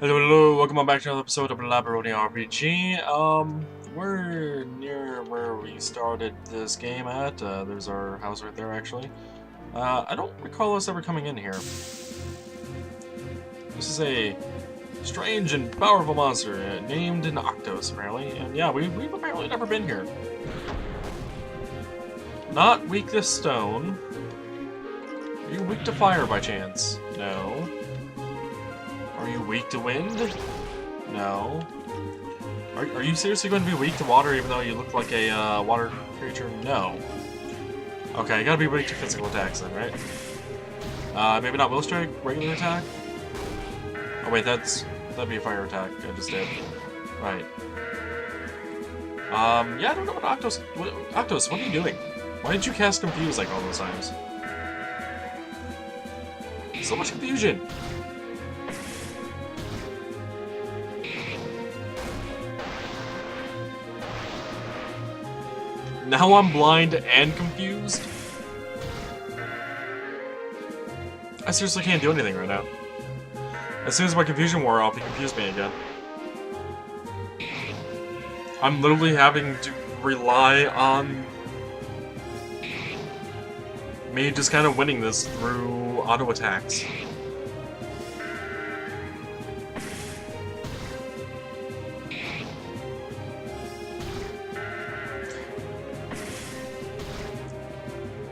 Hello, hello, welcome on back to another episode of Labyronia RPG. We're near where we started this game at. There's our house right there, actually. I don't recall us ever coming in here. This is a strange and powerful monster named an Octos, apparently. And yeah, we've apparently never been here. Not weak to stone. Are you weak to fire by chance? No. Are you weak to wind? No. Are you seriously going to be weak to water even though you look like a water creature? No. Okay, you gotta be weak to physical attacks then, right? Maybe not Will Strike, regular attack? Oh wait, that'd be a fire attack I just did. Right. Yeah, I don't know what Octos... Octos, what are you doing? Why did you cast Confuse like all those times? So much confusion! Now I'm blind and confused? I seriously can't do anything right now. As soon as my confusion wore off, he confused me again. I'm literally having to rely on me just kind of winning this through auto attacks.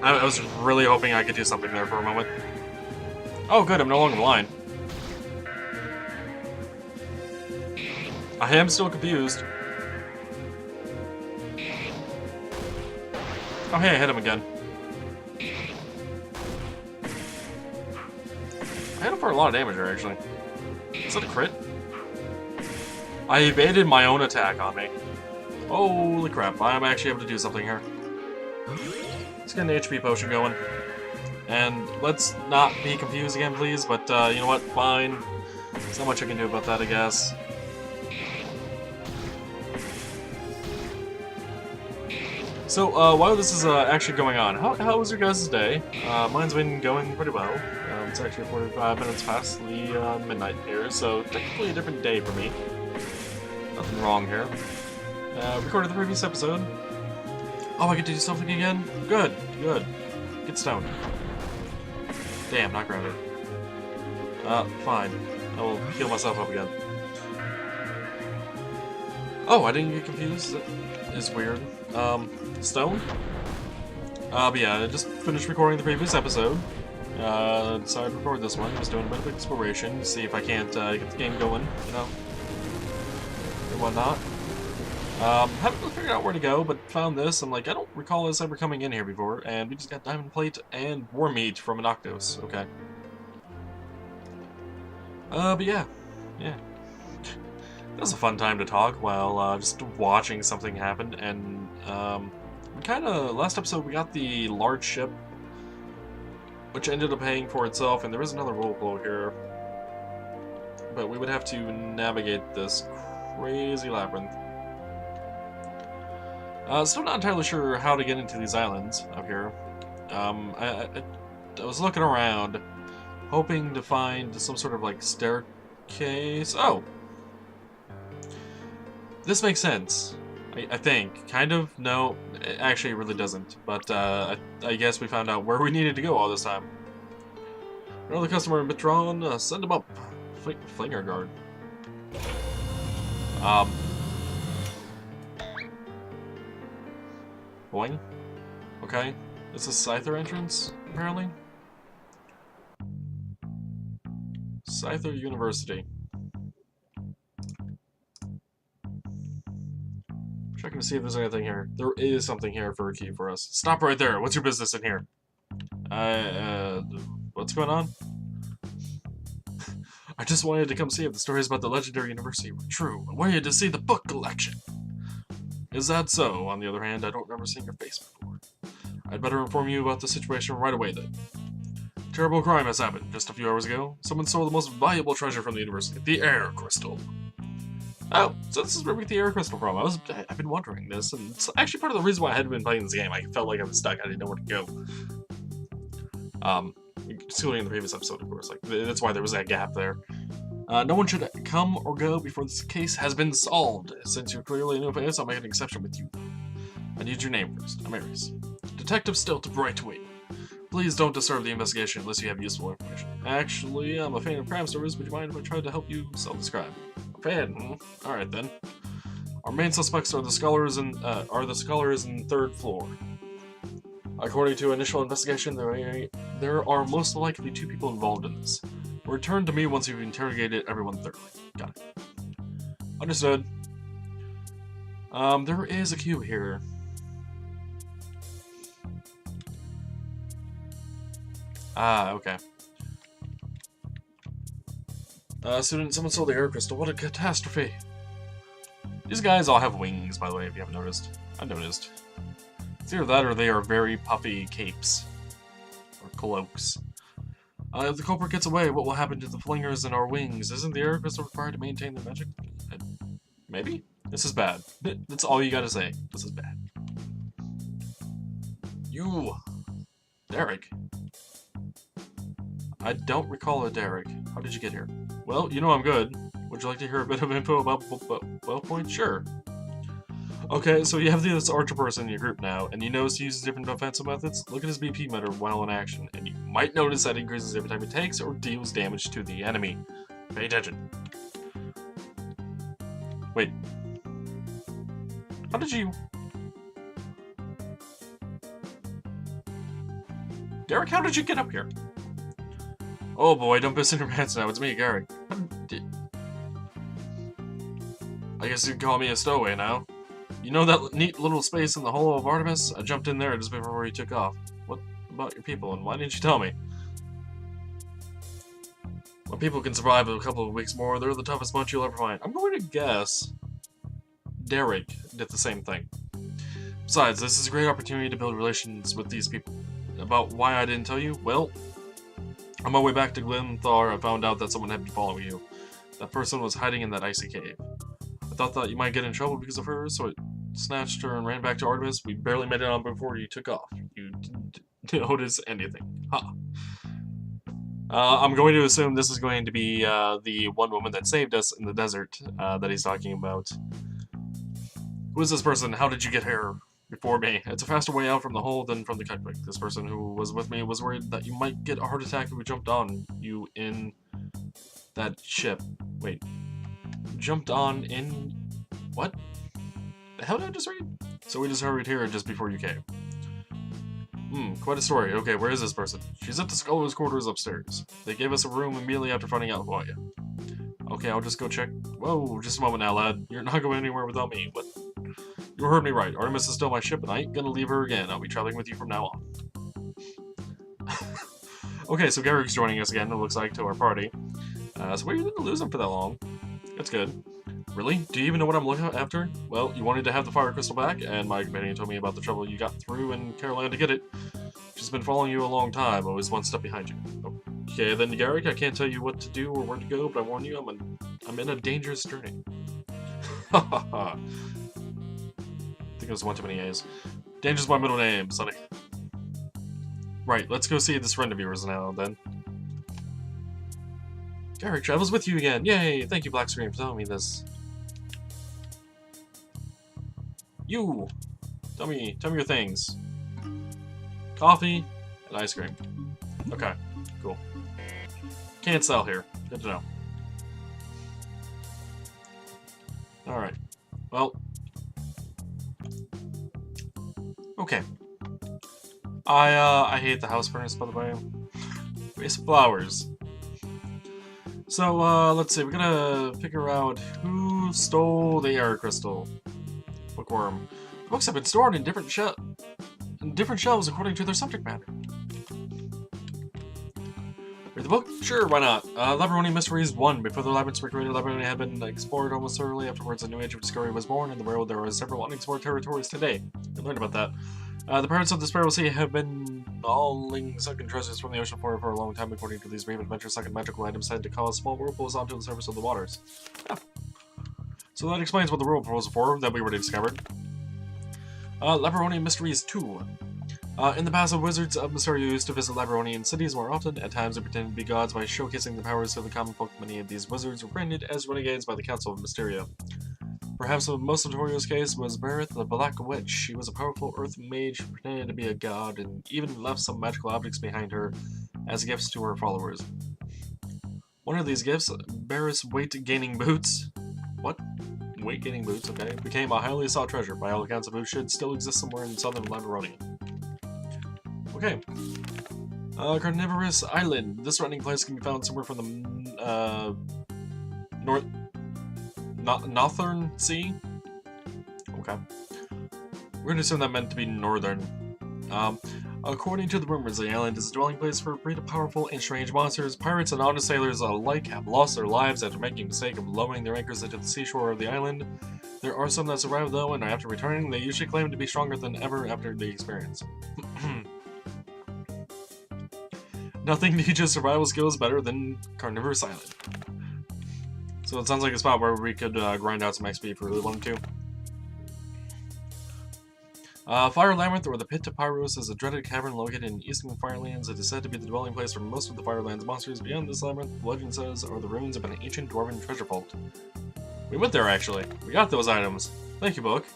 I was really hoping I could do something there for a moment. Oh good, I'm no longer blind. I am still confused. Oh hey, I hit him again. I hit him for a lot of damage here, actually. Is that a crit? I evaded my own attack on me. Holy crap, I'm actually able to do something here. Let's get an HP potion going. And let's not be confused again, please, but you know what? Fine. There's not much I can do about that, I guess. So, while this is actually going on, how was your guys' day? Mine's been going pretty well. It's actually 45 minutes past the midnight here, so technically a different day for me. Nothing wrong here. Recorded the previous episode. Oh, I get to do something again? Good, good. Get stoned. Damn, not grounded. Fine. I will heal myself up again. Oh, I didn't get confused? That is weird. Stone? But yeah, I just finished recording the previous episode. Decided to record this one. Just doing a bit of exploration, see if I can't get the game going, you know, and whatnot. Haven't really figured out where to go, but found this. I'm like, I don't recall us ever coming in here before, and we just got diamond plate and war meat from an Octos. Okay. But yeah. That was a fun time to talk while just watching something happen, and last episode we got the large ship, which ended up paying for itself, and there is another rule flow here, but we would have to navigate this crazy labyrinth. Still not entirely sure how to get into these islands up here. I was looking around, hoping to find some sort of like staircase. Oh! This makes sense. I think. Kind of? No, actually it really doesn't. But I guess we found out where we needed to go all this time. Another customer, Mitron, send him up. Flinger guard. Boing. Okay. It's a Cipher entrance, apparently. Cipher University. Checking to see if there's anything here. There is something here for a key for us. Stop right there. What's your business in here? What's going on? I just wanted to come see if the stories about the legendary university were true. I wanted to see the book collection. Is that so? On the other hand, I don't remember seeing your face before. I'd better inform you about the situation right away then. A terrible crime has happened just a few hours ago. Someone stole the most valuable treasure from the university, the air crystal. Oh, so this is where we get the air crystal from. I've been wondering this, and it's actually part of the reason why I hadn't been playing this game. I felt like I was stuck. I didn't know where to go. Excluding the previous episode, of course. Like that's why there was that gap there. No one should come or go before this case has been solved. Since you're clearly a new face, I'll make an exception with you. I need your name first. I'm Aries. Detective Stilt of Brightwing. Please don't disturb the investigation unless you have useful information. Actually, I'm a fan of crime stories. Would you mind if I tried to help you solve this crime? A fan? Alright then. Our main suspects are the scholars in third floor. According to initial investigation, there are most likely 2 people involved in this. Return to me once you've interrogated everyone thoroughly. Got it. Understood. There is a cube here. Ah, okay. Student, someone stole the air crystal. What a catastrophe. These guys all have wings, by the way, if you haven't noticed. I noticed. It's either that or they are very puffy capes. Or cloaks. If the culprit gets away, what will happen to the flingers in our wings? Isn't the air crystal required to maintain their magic? Maybe? This is bad. That's all you gotta say. This is bad. You! Derek. I don't recall a Derek. How did you get here? Well, you know I'm good. Would you like to hear a bit of info about well point? Sure. Okay, so you have this archer person in your group now, and you notice he uses different defensive methods. Look at his BP meter while in action, and you might notice that increases every time he takes or deals damage to the enemy. Pay attention. Wait. How did you... Derek, how did you get up here? Oh boy, don't piss in your pants now. It's me, Gary. I guess you'd call me a stowaway now. You know that neat little space in the Hollow of Artemis? I jumped in there just before you took off. What about your people, and why didn't you tell me? When people can survive a couple of weeks more, they're the toughest bunch you'll ever find. I'm going to guess Derek did the same thing. Besides, this is a great opportunity to build relations with these people. About why I didn't tell you? Well, on my way back to Glimthar, I found out that someone had been following you. That person was hiding in that icy cave. I thought that you might get in trouble because of her, so I snatched her and ran back to Artemis. We barely made it on before you took off. You didn't notice anything. Huh. I'm going to assume this is going to be the one woman that saved us in the desert that he's talking about. Who is this person? How did you get here before me? It's a faster way out from the hole than from the cockpit. This person who was with me was worried that you might get a heart attack if we jumped on you in that ship. Wait. Jumped on in... What? The hell did I just read? So we just hurried here just before you came. Quite a story. Okay, where is this person? She's at the Scholars' quarters upstairs. They gave us a room immediately after finding out about you. Okay, I'll just go check. Whoa, just a moment now, lad. You're not going anywhere without me. What? You heard me right. Artemis is still my ship, and I ain't gonna leave her again. I'll be traveling with you from now on. Okay, so Garrick's joining us again, it looks like, to our party. So we didn't lose him for that long. That's good. Really? Do you even know what I'm looking after? Well, you wanted to have the fire crystal back, and my companion told me about the trouble you got through in Carolina to get it. She's been following you a long time, always one step behind you. Okay, then Garrick, I can't tell you what to do or where to go, but I warn you, I'm in a dangerous journey. Ha ha ha. I think it was one too many A's. Danger's my middle name, Sonny. Right, let's go see this friend of yours now, then. Garrick travels with you again. Yay! Thank you, Black Screen, for telling me this. You! Tell me your things. Coffee and ice cream. Okay, cool. Can't sell here. Good to know. Alright. Well. Okay. I hate the house furnace, by the way. Waste of flowers. So, let's see, we're gonna figure out who stole the air crystal. Bookworm. The books have been stored in different shelves according to their subject matter. Read the book? Sure, why not? Labyronia Mysteries 1. Before the labyrinths were created, Labyronia had been explored almost thoroughly. Afterwards, a new age of discovery was born. In the world, there are several unexplored territories today. You learned about that. The pirates of the Spiral Sea have been hauling sunken treasures from the ocean floor for a long time. According to these brave adventures, sunken magical items had to cause small whirlpools onto the surface of the waters. Yeah. So that explains what the whirlpools are for that we already discovered. Labyronia Mysteries 2. In the past, the wizards of Mysterio used to visit Labyronian cities more often. At times, they pretended to be gods by showcasing their powers to the common folk. Many of these wizards were branded as renegades by the Council of Mysterio. Perhaps the most notorious case was Berith, the Black Witch. She was a powerful earth mage who pretended to be a god and even left some magical objects behind her as gifts to her followers. One of these gifts, Berith's weight-gaining boots. What? Weight-gaining boots, okay. Became a highly sought treasure. By all accounts, the boots should still exist somewhere in southern Labyronia. Okay. Carnivorous Island. This resting place can be found somewhere from the Northern Sea? Okay. We're gonna assume that meant to be northern. According to the rumors, the island is a dwelling place for a breed of powerful and strange monsters. Pirates and honest sailors alike have lost their lives after making the mistake of lowering their anchors into the seashore of the island. There are some that survive though, and after returning, they usually claim to be stronger than ever after the experience. Nothing teaches survival skills better than Carnivorous Island. So it sounds like a spot where we could grind out some XP if we really wanted to. Fire Labyrinth, or the Pit of Pyros, is a dreaded cavern located in eastern Firelands. It is said to be the dwelling place for most of the Firelands monsters. Beyond this labyrinth, legend says, are the ruins of an ancient dwarven treasure vault. We went there, actually. We got those items. Thank you, book.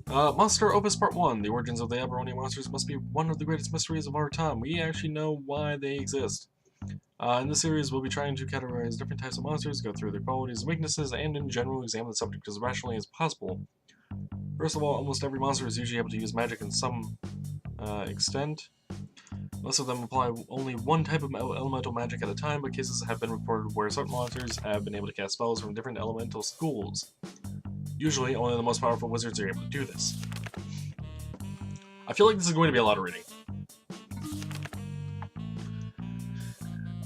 Monster Opus Part 1. The origins of the Labyronia monsters must be one of the greatest mysteries of our time. We actually know why they exist. In this series, we'll be trying to categorize different types of monsters, go through their qualities and weaknesses, and in general examine the subject as rationally as possible. First of all, almost every monster is usually able to use magic in some extent. Most of them apply only one type of elemental magic at a time, but cases have been reported where certain monsters have been able to cast spells from different elemental schools. Usually, only the most powerful wizards are able to do this. I feel like this is going to be a lot of reading.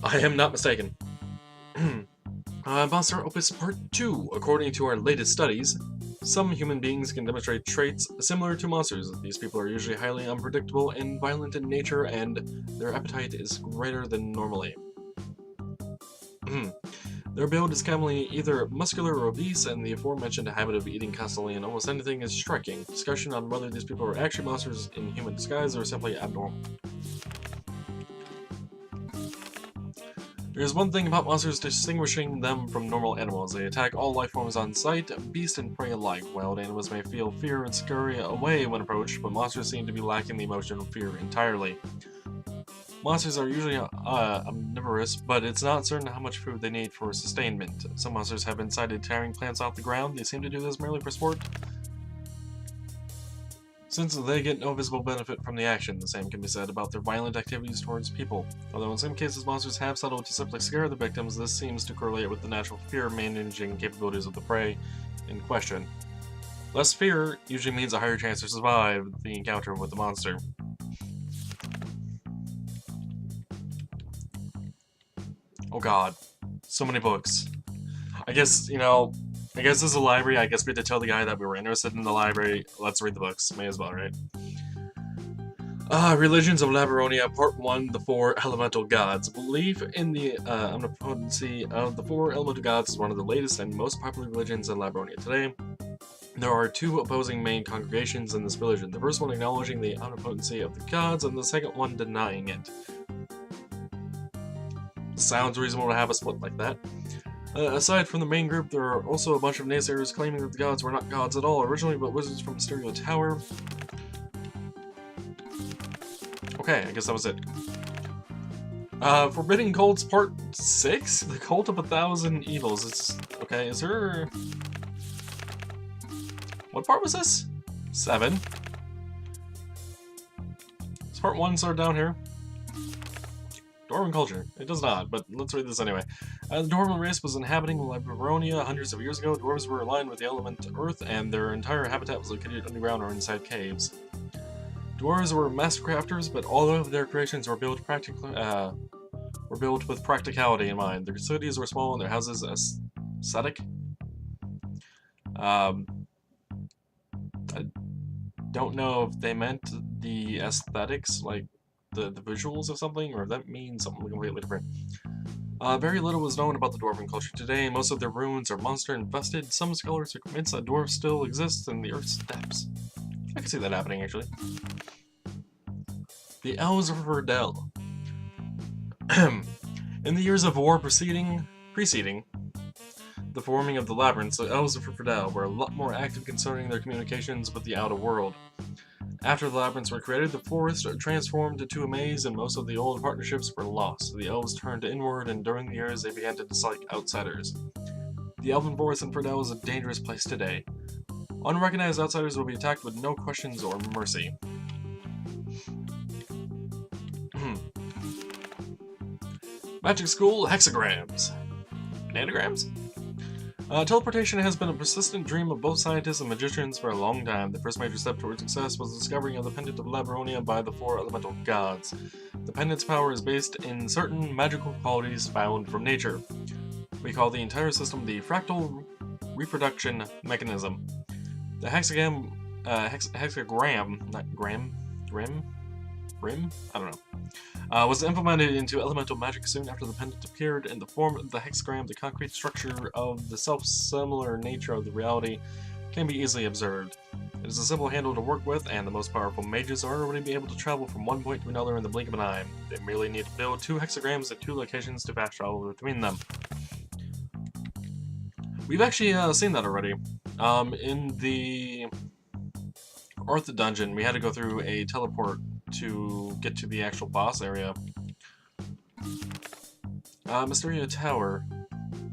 I am not mistaken. Monster Opus Part 2. According to our latest studies, some human beings can demonstrate traits similar to monsters. These people are usually highly unpredictable and violent in nature, and their appetite is greater than normally. Their build is commonly either muscular or obese, and the aforementioned habit of eating constantly and almost anything is striking. Discussion on whether these people are actually monsters in human disguise or simply abnormal. There's one thing about monsters distinguishing them from normal animals. They attack all life forms on sight, beast and prey alike. Wild animals may feel fear and scurry away when approached, but monsters seem to be lacking the emotion of fear entirely. Monsters are usually omnivorous, but it's not certain how much food they need for sustainment. Some monsters have been sighted tearing plants off the ground. They seem to do this merely for sport, since they get no visible benefit from the action. The same can be said about their violent activities towards people. Although in some cases monsters have settled to simply scare the victims, this seems to correlate with the natural fear managing capabilities of the prey in question. Less fear usually means a higher chance to survive the encounter with the monster. Oh god, so many books. I guess, you know, this is a library. I guess we had to tell the guy that we were interested in the library. Let's read the books. May as well, right? Religions of Labyronia, Part 1, The Four Elemental Gods. Belief in the omnipotency of the four elemental gods is one of the latest and most popular religions in Labyronia today. There are two opposing main congregations in this religion. The first one acknowledging the omnipotency of the gods, and the second one denying it. Sounds reasonable to have a split like that. Aside from the main group, there are also a bunch of naysayers claiming that the gods were not gods at all originally, but wizards from Mysterio Tower. Okay, I guess that was it. Forbidden Cults Part 6? The Cult of 1,000 Evils. It's... okay, is there... what part was this? 7. Does Part 1 start down here? Dwarven culture. It does not, but let's read this anyway. The Dwarven race was inhabiting Labyronia hundreds of years ago. Dwarves were aligned with the element Earth, and their entire habitat was located underground or inside caves. Dwarves were master crafters, but all of their creations were built with practicality in mind. Their cities were small and their houses aesthetic. I don't know if they meant the aesthetics, like the visuals of something, or if that means something completely different. Very little was known about the Dwarven culture today. Most of their ruins are monster-infested. Some scholars are convinced that dwarves still exist in the Earth's depths. I can see that happening, actually. The Elves of Verdell. In the years of war preceding the forming of the Labyrinth, the Elves of Verdell were a lot more active concerning their communications with the outer world. After the Labyrinths were created, the forest transformed into a maze and most of the old partnerships were lost. The Elves turned inward, and during the years they began to dislike outsiders. The Elven Forest in Verdell is a dangerous place today. Unrecognized outsiders will be attacked with no questions or mercy. Magic School Hexagrams. Anagrams? Teleportation has been a persistent dream of both scientists and magicians for a long time. The first major step towards success was the discovery of the pendant of Labyronia by the 4 elemental gods. The pendant's power is based in certain magical qualities found from nature. We call the entire system the fractal reproduction mechanism. The hexagram, not gram, rim? I don't know. Was implemented into elemental magic soon after the pendant appeared. In the form of the hexagram, the concrete structure of the self-similar nature of the reality can be easily observed. It is a simple handle to work with, and the most powerful mages are already able to travel from one point to another in the blink of an eye. They merely need to build 2 hexagrams at 2 locations to fast travel between them. We've actually seen that already. In the Earth dungeon, we had to go through a teleport to get to the actual boss area. Mysterio Tower.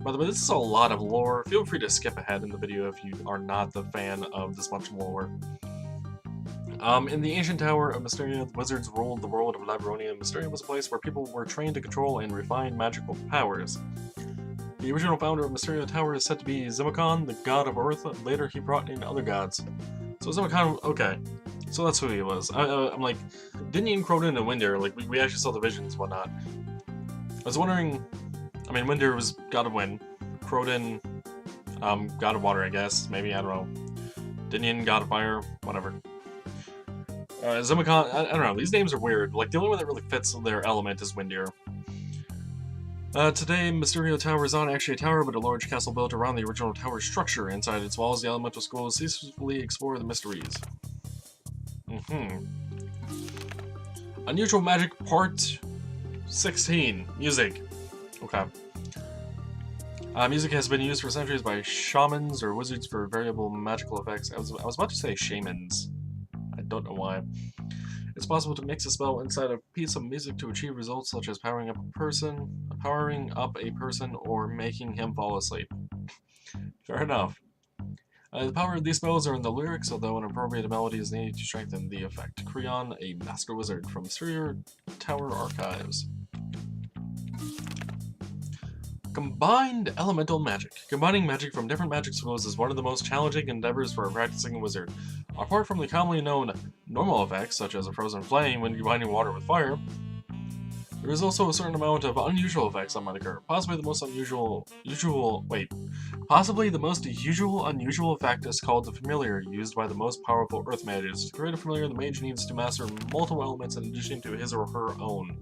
By the way, this is a lot of lore. Feel free to skip ahead in the video if you are not the fan of this much lore. In the ancient tower of Mysterio, the wizards ruled the world of Labyronia. Mysterio was a place where people were trained to control and refine magical powers. The original founder of Mysterio Tower is said to be Zimicon, the god of Earth. Later, he brought in other gods. So Zimicon, okay. So that's who he was. I'm like, didn't he encroach into Windir? Like, we actually saw the visions and whatnot. I was wondering, I mean, Windir was god of wind. Croden, god of water, I guess. Maybe, I don't know. Dinian, god of fire, whatever. Zimicon, I don't know, these names are weird. Like, the only one that really fits their element is Windir. Today, Mysterio Tower is not actually a tower, but a large castle built around the original tower structure. Inside its walls, the elemental schools ceaselessly explore the mysteries. Unusual Magic Part 16. Music. Okay. Music has been used for centuries by shamans or wizards for variable magical effects. I was about to say shamans. I don't know why. It's possible to mix a spell inside a piece of music to achieve results such as powering up a person, or making him fall asleep. Fair enough. The power of these spells are in the lyrics, although an appropriate melody is needed to strengthen the effect. Creon, a master wizard from Mysterio Tower Archives. Combined Elemental Magic. Combining magic from different magic schools is one of the most challenging endeavors for a practicing wizard. Apart from the commonly known normal effects, such as a frozen flame when combining water with fire, there is also a certain amount of unusual effects that might occur. Possibly the most unusual effect is called the Familiar, used by the most powerful Earth mages. To create a Familiar, the mage needs to master multiple elements in addition to his or her own.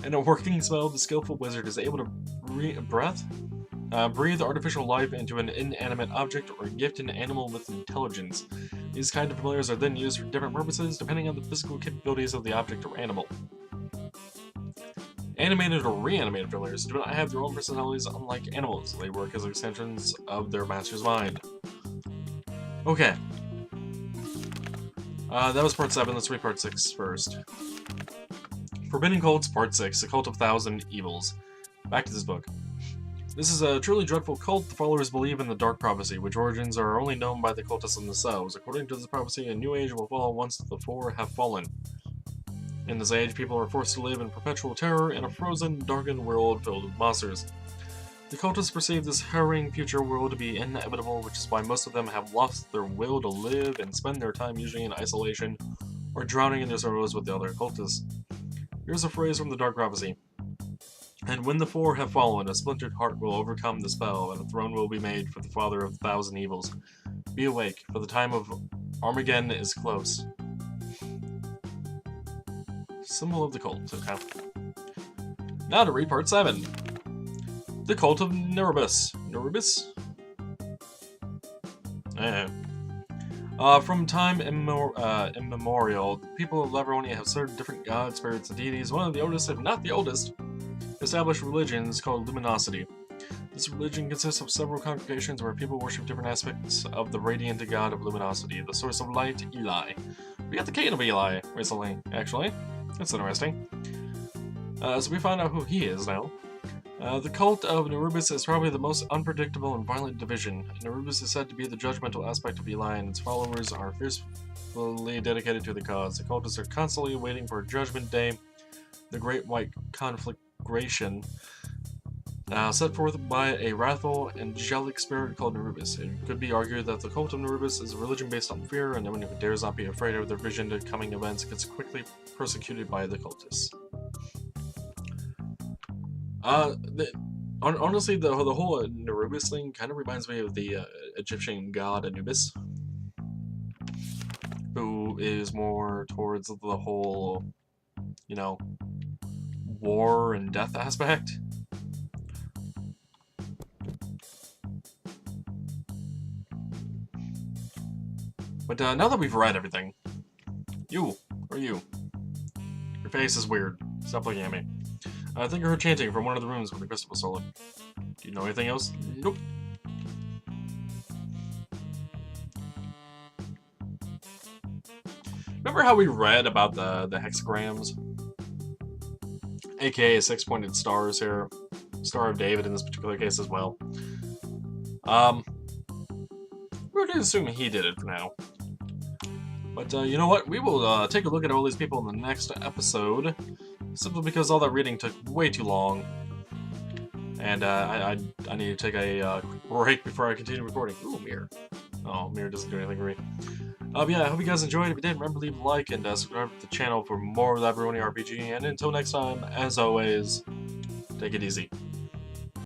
In a working spell, the skillful wizard is able to breathe artificial life into an inanimate object or gift an animal with intelligence. These kind of familiars are then used for different purposes depending on the physical capabilities of the object or animal. Animated or reanimated familiars do not have their own personalities unlike animals. They work as extensions of their master's mind. Okay. That was part 7. Let's read part 6 first. Forbidden Cults, Part 6, The Cult of Thousand Evils. Back to this book. This is a truly dreadful cult. The followers believe in the Dark Prophecy, which origins are only known by the cultists themselves. According to this prophecy, a new age will fall once the 4 have fallen. In this age, people are forced to live in perpetual terror in a frozen, darkened world filled with monsters. The cultists perceive this harrowing future world to be inevitable, which is why most of them have lost their will to live and spend their time usually in isolation or drowning in their sorrows with the other cultists. Here's a phrase from the Dark Prophecy. And when the 4 have fallen, a splintered heart will overcome the spell, and a throne will be made for the father of 1,000 evils. Be awake, for the time of Armageddon is close. Symbol of the cult, okay. Now to read part 7. The Cult of Nerubus. Nerubus? From time immemorial, the people of Labyronia have served different gods, spirits, and deities. One of the oldest, if not the oldest, established religion is called Luminosity. This religion consists of several congregations where people worship different aspects of the radiant god of luminosity, the source of light, Eli. We got the King of Eli recently, actually. That's interesting. So we find out who he is now. The cult of Anubis is probably the most unpredictable and violent division. Anubis is said to be the judgmental aspect of Eli, and its followers are fiercely dedicated to the cause. The cultists are constantly waiting for Judgment Day, the Great White Conflagration, set forth by a wrathful, angelic spirit called Anubis. It could be argued that the cult of Anubis is a religion based on fear, and anyone who dares not be afraid of their vision to coming events gets quickly persecuted by the cultists. Honestly, the whole Anubis thing kind of reminds me of the Egyptian god Anubis, who is more towards the whole, you know, war and death aspect. But now that we've read everything, you, or you, your face is weird. Stop looking at me. I think I heard chanting from one of the rooms when the crystal was stolen. Do you know anything else? Nope. Remember how we read about the hexagrams? AKA 6-pointed stars here. Star of David in this particular case as well. We're going to assume he did it for now. But you know what? We will take a look at all these people in the next episode. Simply because all that reading took way too long. And I need to take a quick break before I continue recording. Ooh, mirror. Oh, mirror doesn't do anything for me. Yeah, I hope you guys enjoyed. If you did, remember to leave a like and subscribe to the channel for more Labyronia RPG. And until next time, as always, take it easy.